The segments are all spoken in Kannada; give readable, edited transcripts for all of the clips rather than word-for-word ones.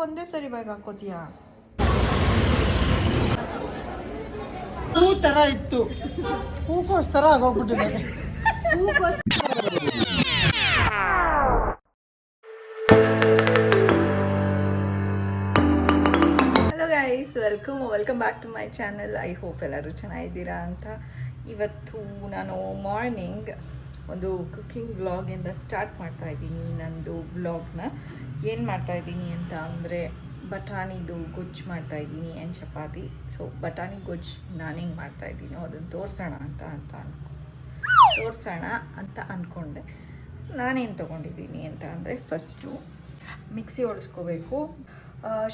ಒಂದೇ ಸರಿ ಬಾಯಿಗೆ ಹಾಕೋತೀಯಾ? ಹೂ ತರ ಇತ್ತು, ಹೂಕೋಸ್ ತರ ಆಗೋಗ್ಬಿಟ್ಟಿದೆ. Hello guys, welcome back to my channel. I hope ಎಲ್ಲರೂ ಚೆನ್ನಾಗಿದ್ದೀರಾ ಅಂತ. ಇವತ್ತು ನಾನು ಮಾರ್ನಿಂಗ್ ಒಂದು ಕುಕ್ಕಿಂಗ್ ವ್ಲಾಗಿಂದ ಸ್ಟಾರ್ಟ್ ಮಾಡ್ತಾ ಇದ್ದೀನಿ ನಂದು ವ್ಲಾಗ್ನ. ಏನು ಮಾಡ್ತಾಯಿದ್ದೀನಿ ಅಂತ ಅಂದರೆ ಬಟಾಣಿದು ಗೊಜ್ಜು ಮಾಡ್ತಾಯಿದ್ದೀನಿ ಆ್ಯಂಡ್ ಚಪಾತಿ. ಸೊ ಬಟಾಣಿ ಗೊಜ್ಜು ನಾನು ಹೆಂಗೆ ಮಾಡ್ತಾಯಿದ್ದೀನೋ ಅದನ್ನು ತೋರಿಸೋಣ ಅಂತ ಅಂದ್ಕೊಂಡೆ. ನಾನೇನು ತೊಗೊಂಡಿದ್ದೀನಿ ಅಂತ ಅಂದರೆ ಫಸ್ಟು ಮಿಕ್ಸಿ ಹೊಡೆಸ್ಕೋಬೇಕು.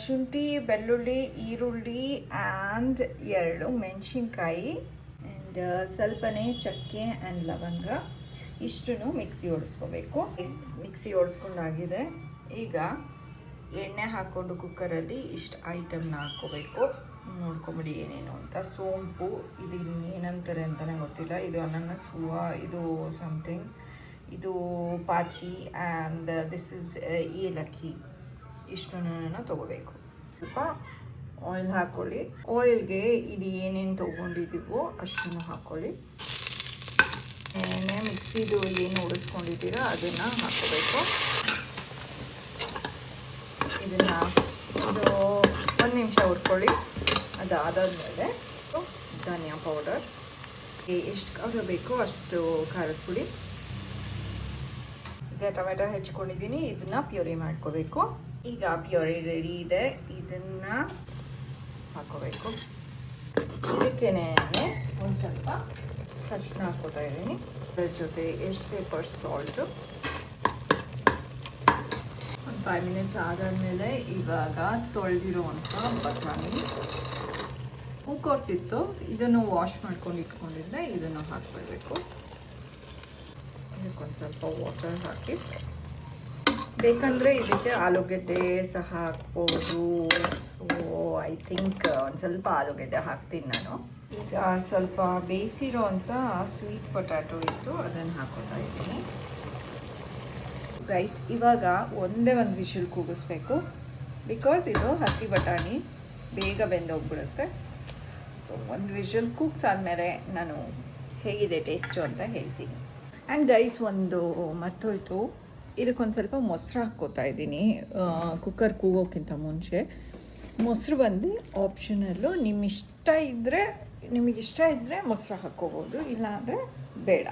ಶುಂಠಿ, ಬೆಳ್ಳುಳ್ಳಿ, ಈರುಳ್ಳಿ ಆ್ಯಂಡ್ 2 ಮೆಣಸಿನ್ಕಾಯಿ ಆ್ಯಂಡ್ ಸ್ವಲ್ಪನೇ ಚಕ್ಕೆ ಆ್ಯಂಡ್ ಲವಂಗ ಇಷ್ಟನ್ನು ಮಿಕ್ಸಿ ಹೊಡೆಸ್ಕೋಬೇಕು. ಮಿಕ್ಸಿ ಹೊಡೆಸ್ಕೊಂಡಾಗಿದೆ. ಈಗ ಎಣ್ಣೆ ಹಾಕ್ಕೊಂಡು ಕುಕ್ಕರಲ್ಲಿ ಇಷ್ಟು ಐಟಮ್ನ ಹಾಕ್ಕೋಬೇಕು. ನೋಡ್ಕೊಂಬಿಡಿ ಏನೇನು ಅಂತ. ಸೋಂಪು, ಇದು ಏನಂತಾರೆ ಅಂತಲೇ ಗೊತ್ತಿಲ್ಲ. ಇದು ಅನಾನಸ್ ಹೂವು, ಇದು ಸಮಥಿಂಗ್, ಇದು ಪಾಚಿ ಆ್ಯಂಡ್ ದಿಸ್ ಇಸ್ ಏಲಕ್ಕಿ. ಇಷ್ಟನ್ನು ತೊಗೋಬೇಕು. ಸ್ವಲ್ಪ ಆಯಿಲ್ ಹಾಕ್ಕೊಳ್ಳಿ. ಆಯಿಲ್ಗೆ ಇದು ಏನೇನು ತೊಗೊಂಡಿದ್ದೀವೋ ಅಷ್ಟನ್ನು ಹಾಕ್ಕೊಳ್ಳಿ. ಎಣ್ಣೆ ಮಿಕ್ಸಿದು ಏನು ಹೊಡೆಸ್ಕೊಂಡಿದ್ದೀರೋ ಅದನ್ನು ಹಾಕ್ಕೋಬೇಕು. ಇದನ್ನು ಇದು 1 ನಿಮಿಷ ಹುರ್ಕೊಳ್ಳಿ. ಅದಾದಮೇಲೆ ಧನಿಯಾ ಪೌಡರ್, ಎಷ್ಟು ಖಾರ ಬೇಕೋ ಅಷ್ಟು ಖಾರದ ಪುಡಿ. ಈಗ ಟೊಮೆಟೊ ಹೆಚ್ಕೊಂಡಿದ್ದೀನಿ, ಇದನ್ನು ಪ್ಯೂರಿ ಮಾಡ್ಕೋಬೇಕು. ಈಗ ಪ್ಯೂರಿ ರೆಡಿ ಇದೆ, ಇದನ್ನು ಹಾಕೋಬೇಕು. ಇದಕ್ಕೇನೆ ಒಂದು ಸ್ವಲ್ಪ ಅರಿಶಿನ ಹಾಕ್ಕೋತಾ ಇದ್ದೀನಿ. ಅದ್ರ ಜೊತೆ ಎಷ್ಟು ಬೇಕು ಅಷ್ಟು ಸಾಲ್ಟು. ಒಂದು 5 ಮಿನಿಟ್ಸ್ ಆದಾದಮೇಲೆ ಇವಾಗ ತೊಳೆದಿರೋವಂಥ ಬಟಾಣಿ, ಹೂಕೋಸಿತ್ತು, ಇದನ್ನು ವಾಶ್ ಮಾಡ್ಕೊಂಡು ಇಟ್ಕೊಂಡಿದ್ದೆ, ಇದನ್ನು ಹಾಕ್ಕೊಳ್ಬೇಕು. ಇದಕ್ಕೊಂದು ಸ್ವಲ್ಪ ವಾಟರ್ ಹಾಕಿ, ಬೇಕಂದರೆ ಇದಕ್ಕೆ ಆಲೂಗೆಡ್ಡೆ ಸಹ ಹಾಕ್ಬೋದು. ಸೊ ಐ ಥಿಂಕ್ ಒಂದು ಸ್ವಲ್ಪ ಆಲೂಗೆಡ್ಡೆ ಹಾಕ್ತೀನಿ ನಾನು. ಈಗ ಸ್ವಲ್ಪ ಬೇಯಿಸಿರೋ ಅಂಥ ಸ್ವೀಟ್ ಪೊಟ್ಯಾಟೊ ಇತ್ತು, ಅದನ್ನು ಹಾಕೋತಾ ಇದ್ದೀನಿ. ಗೈಸ್, ಇವಾಗ ಒಂದೇ ಒಂದು ವಿಷಲ್ ಕೂಗಿಸ್ಬೇಕು, ಬಿಕಾಸ್ ಇದು ಹಸಿ ಬಟಾಣಿ ಬೇಗ ಬೆಂದೋಗ್ಬಿಡುತ್ತೆ. ಸೊ ಒಂದು ವಿಷಲ್ ಕೂಗ್ಸಾದ್ಮೇಲೆ ನಾನು ಹೇಗಿದೆ ಟೇಸ್ಟು ಅಂತ ಹೇಳ್ತೀನಿ. ಆ್ಯಂಡ್ ಗೈಸ್, ಒಂದು ಮರ್ತೋಯ್ತು, ಇದಕ್ಕೊಂದು ಸ್ವಲ್ಪ ಮೊಸರು ಹಾಕ್ಕೋತಾ ಇದ್ದೀನಿ ಕುಕ್ಕರ್ ಕೂಗೋಕ್ಕಿಂತ ಮುಂಚೆ. ಮೊಸರು ಬಂದು ಆಪ್ಷನಲ್ಲು. ನಿಮಗಿಷ್ಟ ಇದ್ದರೆ ಮೊಸರು ಹಾಕ್ಕೋಬೋದು, ಇಲ್ಲಾಂದರೆ ಬೇಡ.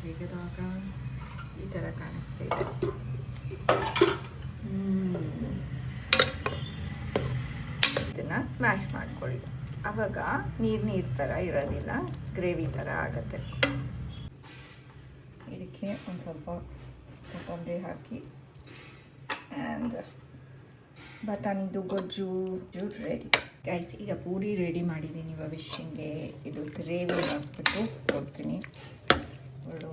ತೆಗೆದಾಗ ಈ ಥರ ಕಾಣಿಸ್ತಾ ಇದೆ. ಇದನ್ನು ಸ್ಮ್ಯಾಶ್ ಮಾಡ್ಕೊಳ್ಳಿ. ಆವಾಗ ನೀರು ಥರ ಇರೋದಿಲ್ಲ, ಗ್ರೇವಿ ಥರ ಆಗುತ್ತೆ. ಇದಕ್ಕೆ ಒಂದು ಸ್ವಲ್ಪ ಕೊತ್ತಂಬರಿ ಹಾಕಿ ಆ್ಯಂಡ್ ಬಟಾಣಿದು ಗೊಜ್ಜು ರೆಡಿ. ಗೈಸ್, ಈಗ ಪೂರಿ ರೆಡಿ ಮಾಡಿದ್ದೀನಿ ಭವಿಷ್ಯಂಗೆ. ಇದು ಗ್ರೇವಿ ಹಾಕ್ಬಿಟ್ಟು ಕೊಡ್ತೀನಿ. ಅವಳು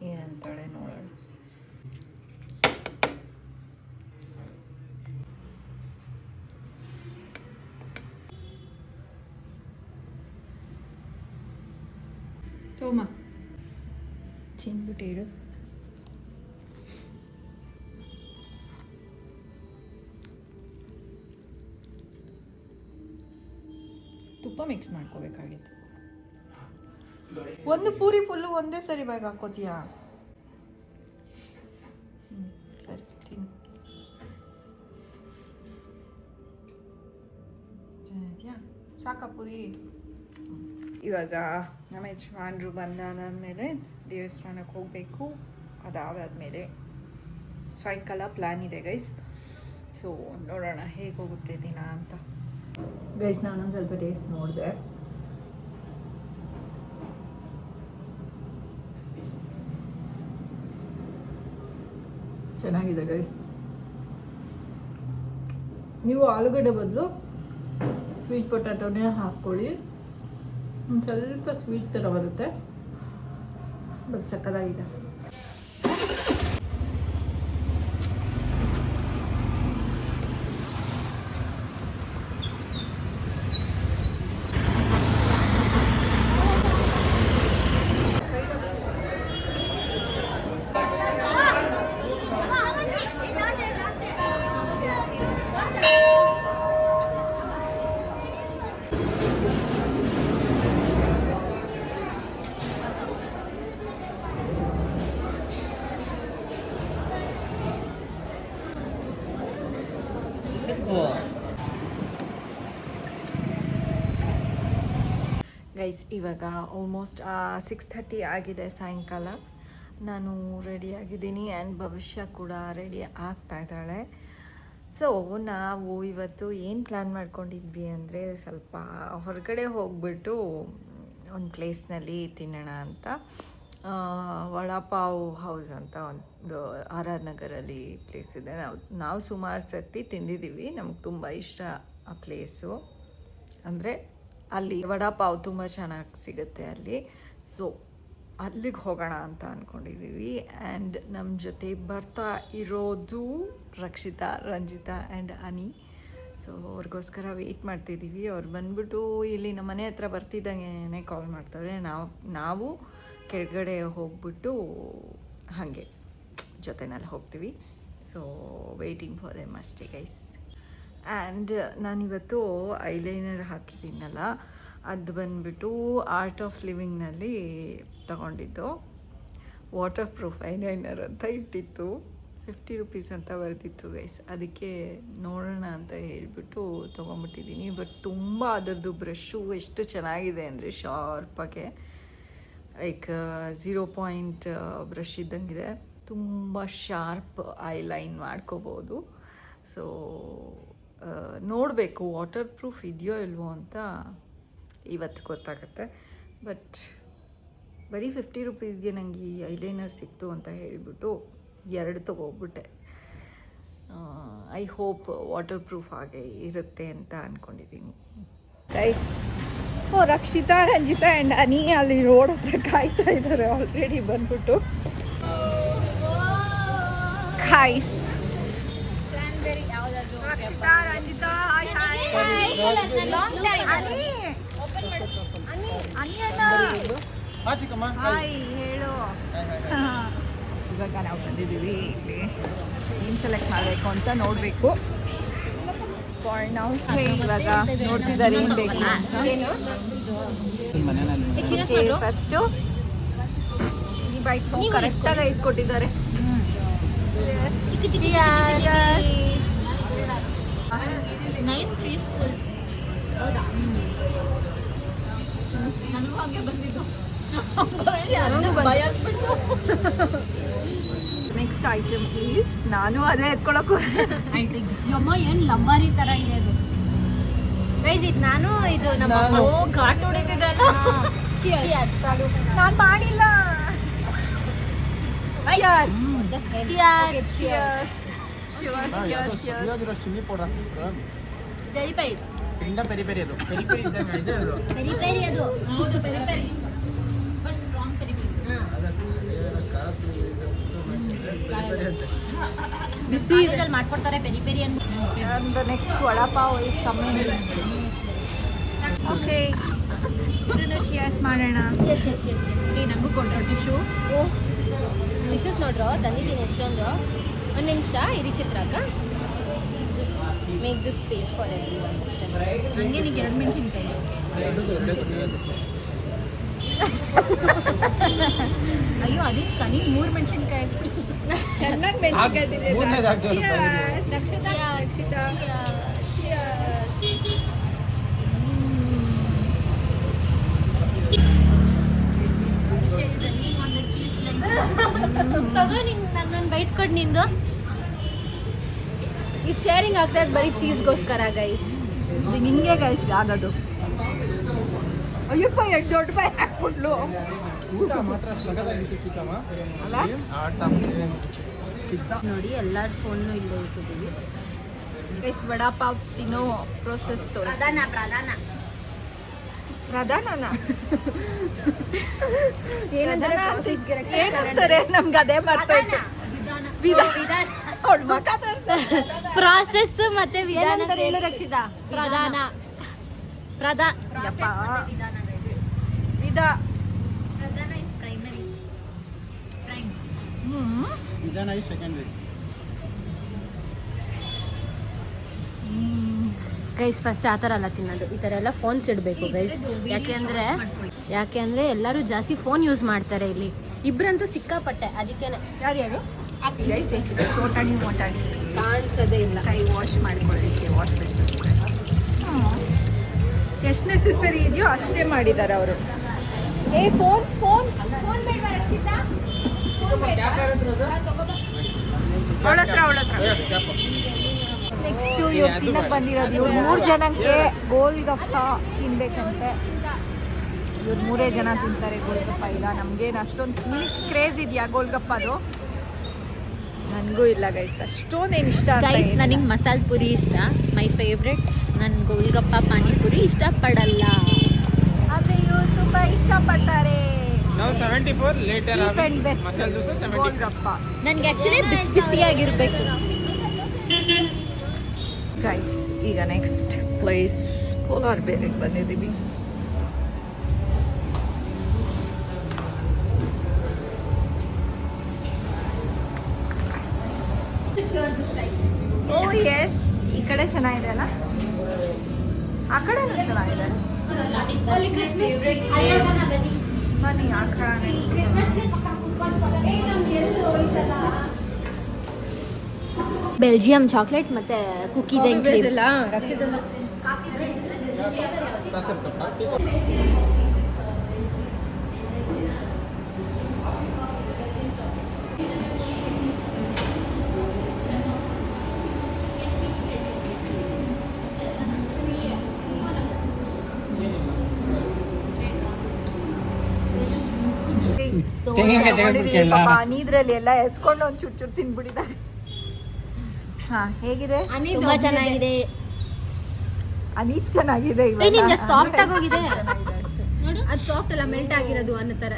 ಏನಂತಾಳೆ ನೋಡೋಣ. ತೋಮ ತಿನ್ಬಿಟ್ಟು ಇಡು. ತುಪ್ಪ ಮಿಕ್ಸ್ ಮಾಡ್ಕೋಬೇಕಾಗಿತ್ತು. ಒಂದು ಪೂರಿ ಫುಲ್ಲು ಒಂದೇ ಸರಿ ಬಾಯಿಗೆ ಹಾಕೋತೀಯಾ? ಸರಿ, ತಿನ್ನು. ಚೆನ್ನಾಗಿದೆಯಾ? ಸಾಕಾ ಪೂರಿ? ಇವಾಗ ನಮ್ಮ ಯಜಮಾನ್ರು ಬಂದಾದ್ಮೇಲೆ ದೇವಸ್ಥಾನಕ್ಕೆ ಹೋಗಬೇಕು. ಅದಾದಮೇಲೆ ಸಾಯಂಕಾಲ ಪ್ಲ್ಯಾನ್ ಇದೆ ಗೈಸ್. ಸೊ ನೋಡೋಣ ಹೇಗೆ ಹೋಗುತ್ತೆ ದಿನ ಅಂತ. ಗೈಸ್, ನಾನೊಂದು ಸ್ವಲ್ಪ ಟೇಸ್ಟ್ ನೋಡಿದೆ. ಚೆನ್ನಾಗಿದೆ ಗೈಸ್. ನೀವು ಆಲೂಗಡ್ಡೆ ಬದಲು ಸ್ವೀಟ್ ಪೊಟ್ಯಾಟೊನೇ ಹಾಕ್ಕೊಳ್ಳಿ. ಒಂದು ಸ್ವಲ್ಪ ಸ್ವೀಟ್ ಥರ ಬರುತ್ತೆ, ಬಟ್ ಸಕ್ಕತ್ತಾಗಿದೆ. ಗೈಸ್ ಇವಾಗ ಆಲ್ಮೋಸ್ಟ್ 6:30 ಆಗಿದೆ ಸಾಯಂಕಾಲ. ನಾನು ರೆಡಿಯಾಗಿದ್ದೀನಿ ಆ್ಯಂಡ್ ಭವಿಷ್ಯ ಕೂಡ ರೆಡಿ ಆಗ್ತಾ ಇದ್ದಾಳೆ. ಸೊ ನಾವು ಇವತ್ತು ಏನು ಪ್ಲ್ಯಾನ್ ಮಾಡ್ಕೊಂಡಿದ್ವಿ ಅಂದರೆ ಸ್ವಲ್ಪ ಹೊರಗಡೆ ಹೋಗ್ಬಿಟ್ಟು ಒಂದು ಪ್ಲೇಸ್ನಲ್ಲಿ ತಿನ್ನೋಣ ಅಂತ. ವಡಾಪಾವ್ ಹೌಸ್ ಅಂತ ಒಂದು RR ನಗರಲ್ಲಿ ಪ್ಲೇಸ್ ಇದೆ. ನಾವು ಸುಮಾರು ಸರ್ತಿ ತಿಂದಿದ್ದೀವಿ, ನಮ್ಗೆ ತುಂಬ ಇಷ್ಟ ಆ ಪ್ಲೇಸು. ಅಂದರೆ ಅಲ್ಲಿ ವಡಾಪಾವ್ ತುಂಬ ಚೆನ್ನಾಗಿ ಸಿಗುತ್ತೆ ಅಲ್ಲಿ. ಸೊ ಅಲ್ಲಿಗೆ ಹೋಗೋಣ ಅಂತ ಅಂದ್ಕೊಂಡಿದ್ದೀವಿ. ಆ್ಯಂಡ್ ನಮ್ಮ ಜೊತೆ ಬರ್ತಾ ಇರೋದು ರಕ್ಷಿತಾ, ರಂಜಿತಾ ಆ್ಯಂಡ್ ಅನಿ. ಸೊ ಅವ್ರಿಗೋಸ್ಕರ ವೆಯ್ಟ್ ಮಾಡ್ತಿದ್ದೀವಿ. ಅವ್ರು ಬಂದ್ಬಿಟ್ಟು ಇಲ್ಲಿ ನಮ್ಮ ಮನೆ ಹತ್ರ ಬರ್ತಿದ್ದಂಗೆ ಕಾಲ್ ಮಾಡ್ತಾರೆ. ನಾವು ಕೆಳಗಡೆ ಹೋಗ್ಬಿಟ್ಟು ಹಾಗೆ ಜೊತೆನಲ್ಲಿ ಹೋಗ್ತೀವಿ. ಸೊ ವೆಯ್ಟಿಂಗ್ ಫಾರ್ ದೆಮ್ ಅಷ್ಟೇ ಗೈಸ್. ಆ್ಯಂಡ್ ನಾನಿವತ್ತು ಐಲೈನರ್ ಹಾಕಿದ್ದೀನಲ್ಲ, ಅದು ಬಂದುಬಿಟ್ಟು ಆರ್ಟ್ ಆಫ್ ಲಿವಿಂಗ್ನಲ್ಲಿ ತಗೊಂಡಿದ್ದು. ವಾಟರ್ ಪ್ರೂಫ್ ಐಲೈನರ್ ಅಂತ ಇಟ್ಟಿತ್ತು, 50 ರೂಪೀಸ್ ಅಂತ ಬರ್ತಿತ್ತು ಗೈಸ್. ಅದಕ್ಕೆ ನೋಡೋಣ ಅಂತ ಹೇಳಿಬಿಟ್ಟು ತೊಗೊಂಬಿಟ್ಟಿದ್ದೀನಿ. ಬಟ್ ತುಂಬ ಅದರದ್ದು ಬ್ರಷು ಎಷ್ಟು ಚೆನ್ನಾಗಿದೆ ಅಂದರೆ ಶಾರ್ಪಾಗೆ, ಲೈಕ್ 0 ಪಾಯಿಂಟ್ ಬ್ರಷ್ ಇದ್ದಂಗಿದೆ. ತುಂಬ ಶಾರ್ಪ್ ಐಲೈನ್ ಮಾಡ್ಕೋಬೋದು. ಸೊ ನೋಡಬೇಕು ವಾಟರ್ ಪ್ರೂಫ್ ಇದೆಯೋ ಇಲ್ವೋ ಅಂತ ಇವತ್ತು ಗೊತ್ತಾಗುತ್ತೆ. ಬಟ್ ಬರೀ 50 ರೂಪೀಸ್ಗೆ ನನಗೆ ಈ ಐಲೈನರ್ ಸಿಕ್ತು ಅಂತ ಹೇಳಿಬಿಟ್ಟು 2 ತೊಗೊಬಿಟ್ಟೆ. ಐ ಹೋಪ್ ವಾಟರ್ ಪ್ರೂಫ್ ಹಾಗೆ ಇರುತ್ತೆ ಅಂತ ಅಂದ್ಕೊಂಡಿದ್ದೀನಿ. ಗೈಸ್, ರಕ್ಷಿತಾ, ರಂಜಿತಾ ಆ್ಯಂಡ್ ಅನಿ ಅಲ್ಲಿ ರೋಡ್ ಹತ್ರ ಕಾಯ್ತಾ ಇದ್ದಾರೆ ಆಲ್ರೆಡಿ ಬಂದ್ಬಿಟ್ಟು. ಖಾಯ್ಸ್ ರಕ್ಷಿತಾ, ರಂಜಿತಾ, ಹಾಯ್ ಹಾಯ್. ಅನಿ ಅಣ್ಣ ಹಾಯ್ ಹೇಳು. ಇವಾಗ ನಾವು ಬಂದಿದ್ದೀವಿ ಇಲ್ಲಿ ಏನು ಸೆಲೆಕ್ಟ್ ಮಾಡಬೇಕು ಅಂತ ನೋಡಬೇಕು. ನಾವು ಇವಾಗ ನೋಡ್ತಿದ್ದಾರೆ ಏನು ಬೇಕು ಅಂತ. ಫಸ್ಟು ಈ ಬೈಕ್ಸ್ ಕರೆಕ್ಟಾಗಿ ಐದು ಕೊಟ್ಟಿದ್ದಾರೆ. Next item please. ನಾನು ಅದೇ ಎತ್ಕೊಳಕ್ಕೂ ಅಮ್ಮ ಏನ್ ಲಂಬಾರಿ ತರ ಇದೆ ಅದು ಗೈಸ್. ಇದು ನಾನು ಇದು ನಮ್ಮ ಘಾಟ್ ಹೊಡಿತಿದ್ದೆ. ನಾನು ಮಾಡಿಲ್ಲ. ಪೆರಿ ಪೆರಿ ಅದು ಹೌದು, peri peri but strong peri peri. ಬಿಸಿ ಇದರಲ್ಲಿ ಮಾಡ್ಕೊಡ್ತಾರೆ ಪೆರಿ ಪೆರಿ ಅಂತ. Next vada pav is coming. Okay, ಇದನ್ನು ಚಿಯರ್ಸ್ ಮಾಡೋಣ. ಎಸ್ ನಂಗೂ ಕೊಟ್ಟರು ಟಿಶ್ಯೂ. ಟಿಶ್ಯೂಸ್ ನೋಡ್ರು ತಂದಿದ್ದೀನಿ ಎಷ್ಟೊಂದು. ಒಂದು ನಿಮಿಷ ಇರಿ ಚಿತ್ರಾಕ. Make this space for everyone ಅಷ್ಟೇ. ನನಗೆ ನಿಂಗೆ 2 ಮೆಣಸಿನ್ಕಾಯಿ. ಅಯ್ಯೋ ಅದಕ್ಕೆ ಕನಿ 3 ಮೆಣಸಿನ್ಕಾಯಿ ಚೆನ್ನಾಗಿ ಮೆಣಸಿನ್ಕಾಯಿ. ರಕ್ಷಿತಾ ತಗೋ, ನಿಂಗೆ ನನ್ನ ಬೈಟ್ ಕೊಟ್ಟು ನಿಂದು. ಇದು ಶೇರಿಂಗ್ ಆಗ್ತಾ ಇದೆ ಬರೀ ಚೀಸ್ಗೋಸ್ಕರ ಗೈಸ್. ನಿಂಗೆ ಗೈಸ್ ಆಗೋದು. ಅಯ್ಯಪ್ಪ ಎಷ್ಟು ದೊಡ್ಡ ಬಾಯಿ ಹಾಕ್ಬಿಟ್ಲು. ಊಟ ಮಾತ್ರ ಸಗದಾಗಿತ್ತು ಚಿಕ್ಕಮ್ಮ. ನೋಡಿ ಎಲ್ಲರ ಫೋನ್ನು ಇಲ್ಲೇ ಇಟ್ಟಿದ್ದೀವಿ. ಗೈಸ್ ವಡಾಪಾವ್ ತಿನ್ನೋ ಪ್ರೋಸೆಸ್ ಪ್ರಧಾನನಾ ಏನಂತಾರೆ ನಮ್ಗೆ ಅದೇ ಮರ್ತೋಯ್ತು. ಪ್ರಾಸೆಸ್ ಮತ್ತೆ ವಿಧಾನ ರಕ್ಷಿತಾ. ಪ್ರಧಾನ ಇಸ್ ಪ್ರೈಮರಿ. ವಿಧಾನ ಇಸ್ ಸೆಕೆಂಡರಿ. ಗೈಸ್ ಫಸ್ಟ್ ಆ ಥರ ಎಲ್ಲ ತಿನ್ನೋದು, ಈ ಥರ ಎಲ್ಲ ಫೋನ್ಸ್ ಇಡಬೇಕು ಗೈಸ್. ಯಾಕೆ ಅಂದರೆ ಎಲ್ಲರೂ ಜಾಸ್ತಿ ಫೋನ್ ಯೂಸ್ ಮಾಡ್ತಾರೆ ಇಲ್ಲಿ. ಇಬ್ಬರಂತೂ ಸಿಕ್ಕಾಪಟ್ಟೆ. ಅದಕ್ಕೇನೆ ಯಾರು ಗೈಸ್ ಎಷ್ಟು ಚೋಟಾಣಿ ಮೋಟಾಣಿ ಕಾಣಿಸೋದೇ ಇಲ್ಲ. ಕೈ ವಾಶ್ ಮಾಡ್ಕೊಳ್ಳಿಕ್ಕೆ ವಾಶ್ ಎಷ್ಟು ನೆಸೆಸರಿ ಇದೆಯೋ ಅಷ್ಟೇ ಮಾಡಿದ್ದಾರೆ ಅವರು. ಏ ಫೋನ್ ನೆಕ್ಸ್ಟ್ ಇವ್ರು ತಿನ್ನಕ್ಕೆ ಬಂದಿರೋದು ಇವ್ರು 3 ಜನಕ್ಕೆ ಗೋಲ್ಗಪ್ಪ ತಿನ್ಬೇಕಂತೆ. ಇವ್ರು 3 ಜನ ತಿಂತಾರೆ ಗೋಲ್ಗಪ್ಪ. ಇಲ್ಲ ನಮ್ಗೇನು ಅಷ್ಟೊಂದು ಕ್ರೇಜ್ ಇದೆಯಾ ಗೋಲ್ಗಪ್ಪದು? ನನಗೂ ಇಲ್ಲ ಗೈಸ್, ಅಷ್ಟೊಂದೇನು ಇಷ್ಟ ಗೈಸ್ ನನಗೆ ಮಸಾಲೆ ಪುರಿ ಇಷ್ಟ, ಮೈ ಫೇವ್ರೆಟ್. ನಾನು ಗೋಲ್ಗಪ್ಪ ಪಾನಿಪುರಿ ಇಷ್ಟಪಡಲ್ಲ, ಆದರೆ ಇವ್ರು ತುಂಬ ಇಷ್ಟಪಡ್ತಾರೆ. ನಾವು 74 litre Cheap and best masala dosa 70. Golgappa ನನಗೆ ಆ್ಯಕ್ಚುಲಿ ಬಿಸಿ ಬಿಸಿಯಾಗಿರಬೇಕು. ಗೈಸ್ ಈಗ ನೆಕ್ಸ್ಟ್ ಪ್ಲೇಸ್ ಕೋಲಾರ ಬೇರೆಗೆ ಬಂದಿದ್ದೀವಿ. ಓ ಎಸ್, ಈ ಕಡೆ ಚೆನ್ನಾಗಿದೆ ಅಲ್ಲ, ಆ ಕಡೆನೂ ಚೆನ್ನಾಗಿದೆ. ಬನ್ನಿ ಆ ಕಡೆ. ಬೆಲ್ಜಿಯಂ ಚಾಕ್ಲೇಟ್ ಮತ್ತೆ ಕುಕೀಸ್ ಅಂಡ್ ಕ್ರೀಮ್. ನೀದ್ರಲ್ಲಿ ಎಲ್ಲ ಎತ್ಕೊಂಡು ಒಂದು ಚುಟ್ ಚುಟ್ ತಿನ್ಬಿಟ್ಟಿದ್ದಾರೆ. ಹಾ, ಹೇಗಿದೆ? ತುಂಬಾ ಚೆನ್ನಾಗಿದೆ. ಅನೀತ್ ಚೆನ್ನಾಗಿದೆ. ಸಾಫ್ಟ್ ಆಗೋಗಿದೆ ನೋಡು, ಅದು ಸಾಫ್ಟ್ ಅಲ್ಲ, ಮೆಲ್ಟ್ ಆಗಿರೋದು ಅನ್ನೋ ತರ.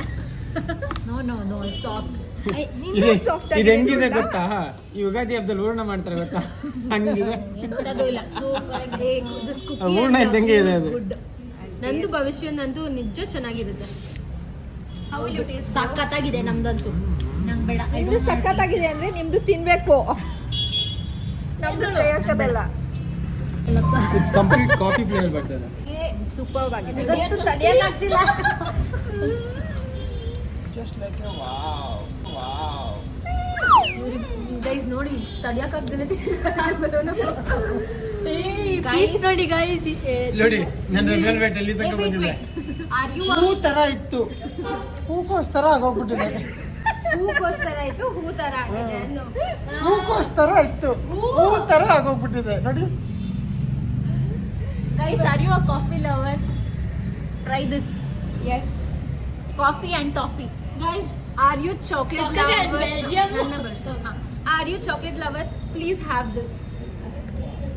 No soft. ಇದು ಹೆಂಗಿದೆ ಗೊತ್ತಾ? ಈ ಯುಗಾದಿ ಹಬ್ಬದಲ್ಲಿ ಹೂರ್ಣ ಮಾಡ್ತಾರೆ ಗೊತ್ತಾ, ಹಂಗಿದೆ. ಹೂರ್ಣ ಇದ್ದಂಗೆ ಇದೆ ಅದು. ನಂದು ಭವಿಷ್ಯ ನಂದು ನಿಜ ಚೆನ್ನಾಗಿರುತ್ತೆ. ಸಖತ್ತಾಗಿದೆ ನಮ್ದಂತೂ. ನಿಮ್ದು ಸಖತ್ತಾಗಿದೆ ಅಂದ್ರೆ ನಿಮ್ದು ತಿನ್ಬೇಕು, ನಮ್ದು ಬೇಕದಲ್ಲ. ಕಂಪ್ಲೀಟ್ ಕಾಫಿ ಫ್ಲೇವರ್ ಬರ್ತದೆ. ಸೂಪರ್ ಆಗಿದೆ, ಇವತ್ತು ತಡೆಯಕ್ಕಾಗ್ತಿಲ್ಲ. Just like wow wow. Guys ನೋಡಿ, ತಡಿಯಕ್ಕಾಗ್ದಿಲ್ಲ. ನೋಡಿ ಗೈಸ್, ನೋಡಿ ನನ್ನ ವೆಲ್ವೆಟ್ ಎಲ್ಲಿ ತನಕ ಬಂದಿದೆ. ಹೂ ತರ ಇತ್ತು, ಹೂಕೋಸ್ ತರ ಆಗೋಗ್ಬಿಟ್ಟಿದೆ. ಹೂಕೋಸ್ ತರ ಇತ್ತು, ಹೂ ತರ ಆಗಿದೆ. ಹೂಕೋಸ್ ತರ ಇತ್ತು, ಹೂ ತರ ಆಗೋಗ್ಬಿಟ್ಟಿದೆ ನೋಡಿ. Guys, are you a coffee lover? Try this. Yes. Coffee and toffee. Guys, are you chocolate lover? Are you chocolate lover? Please have this.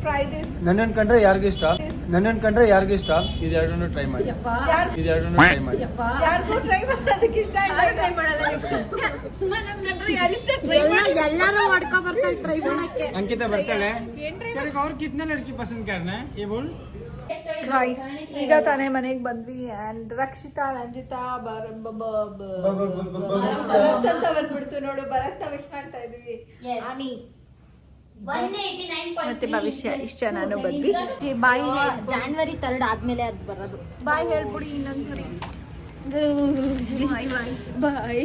Try this. ನನ್ನನ್ನು ಕಂಡ್ರೆ ಯಾರಿಗೂ ಇಷ್ಟ, ನನ್ನನ್ನು ಕಂಡ್ರೆ ಯಾರಿಗೂ ಇಷ್ಟ. ಇದೆರಡನ್ನು ಟ್ರೈ ಮಾಡಿ, ಇದೆರಡನ್ನು ಟ್ರೈ ಮಾಡಿ. ಯಾರಿಗೂ ಟ್ರೈ ಮಾಡೋದಕ್ಕೆ ಇಷ್ಟ ಇಲ್ಲ. ಟ್ರೈ ಮಾಡಲ್ಲ ನೆಕ್ಸ್ಟ್. ನನ್ನ ಕಂಡ್ರೆ ಯಾರು ಇಷ್ಟ ಟ್ರೈ ಮಾಡಿ. ಎಲ್ಲರೂ ಮಾಡ್ಕೊ ಬರ್ತಾರೆ ಟ್ರೈ ಮಾಡಕ್ಕೆ. अंकिता ಬರ್ತಾಳೆ. तेरे को और कितने लड़की पसंद करना है ये बोल. Guys, ಈಗ ತಾನೇ ಮನೆಗೆ ಬಂದ್ವಿ. ಅಂಡ್ ರಕ್ಷಿತಾ, ರಂಜಿತಾ, ಭರತ್ ಅಂತ ಬಂದ್ಬಿಡ್ತು ನೋಡು. ಭರತ್ ಮಿಸ್ ಮಾಡ್ತಾ ಇದೀವಿ. ಆನಿ ಮತ್ತೆ ಭವಿಷ್ಯ ಇಷ್ಟ ನಾನು ಬಂದ್ವಿ. ಬಾಯ್ ಜಾನ್ವರಿ 3 ಆದ್ಮೇಲೆ ಅದು ಬರೋದು. ಬಾಯ್ ಹೇಳ್ಬಿಡಿ ಇನ್ನೊಂದ್ಸರಿ. ಬಾಯ್ ಬಾಯ್ ಬಾಯ್.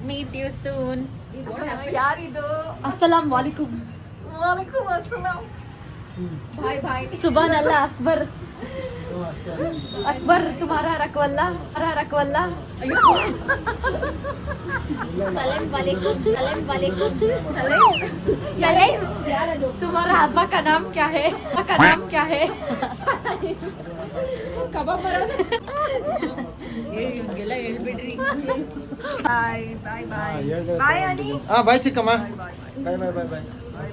Meet you soon. ಯಾರಿದು? अस्सलाम वालेकुम. ವಾಲೇಕುಮ್ ಅಸ್ಸಲಾಂ. ಬಾಯ್ ಬಾಯ್. सुभान अल्लाह अकबर. अकबर तुम्हारा रखवल्ला, हमारा रखवल्ला. सलाम वालेकुम, सलाम वालेकुम, सलाम. सलाम. तुम्हारा अब्बा का नाम क्या है? अब्बा का नाम क्या है? कबाब बरोದು. ಇವಂಗೆಲ್ಲ ಹೇಳ್ಬಿಡ್ರಿ. ಬಾಯ್ ಬಾಯ್ ಬಾಯ್ ಬಾಯ್ ಅನಿ. ಬಾಯ್ ಚಿಕ್ಕಮ್ಮ. ಬಾಯ್ ಬಾಯ್ ಬಾಯ್ ಬಾಯ್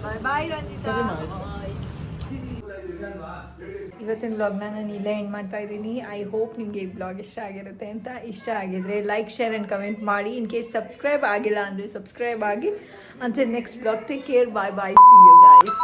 ಬಾಯ್ ಬಾಯ್ ರಂಜಿತಾ. ಇವತ್ತಿನ ವ್ಲಾಗ್ನ ನಾನು ಇಲ್ಲೇ ಎಂಡ್ ಮಾಡ್ತಾ ಇದ್ದೀನಿ. ಐ ಹೋಪ್ ನಿಮಗೆ ಈ ವ್ಲಾಗ್ ಇಷ್ಟ ಆಗಿರುತ್ತೆ ಅಂತ. ಇಷ್ಟ ಆಗಿದ್ರೆ ಲೈಕ್, ಶೇರ್ ಆ್ಯಂಡ್ ಕಮೆಂಟ್ ಮಾಡಿ. ಇನ್ ಕೇಸ್ ಸಬ್ಸ್ಕ್ರೈಬ್ ಆಗಿಲ್ಲ ಅಂದರೆ ಸಬ್ಸ್ಕ್ರೈಬ್ ಆಗಿ. Until next vlog, take care, bye bye, see you guys.